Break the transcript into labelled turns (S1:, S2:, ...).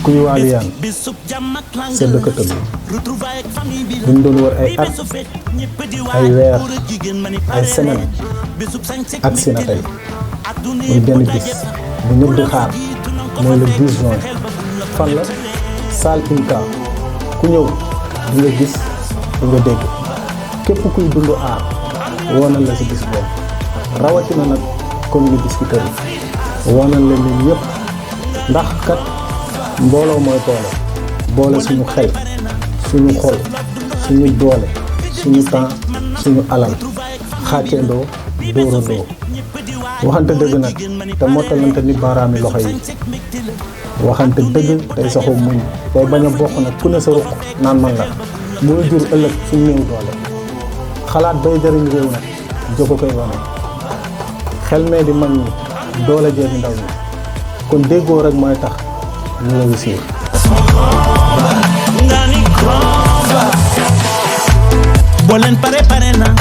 S1: kuy waaliyaan sa dëkk tëdd buñ doon wër ay at ay weer ay semaine ak si na tey muy benn bis bu ñëpp di xaar mooy le 10 juin fan la salle Inca ku ñëw di nga gis di nga dégg képp kuy dund aar woonal la si bis boobu rawatina nag commune Biscuiterie yi woonal la ñun ñëpp ndax kat mbooloo mooy doole boole suñu xel suñu xol suñu doole suñu temps suñu alal xàcceendoo dóorandoo waxante dëgg nag te mottalante ni baaraami loxo yi waxante dëgg tey saxu muñ tey bañ a bokk nag ku ne sa ruq naan man la mooy jur ëllëg suñu néew doole xalaat bay jëriñ réew nag joko koy wane xel mee di mag ñi doole jee di ndaw ñi kon déggoo rek mooy tax ñu réussir
S2: boo leen pare na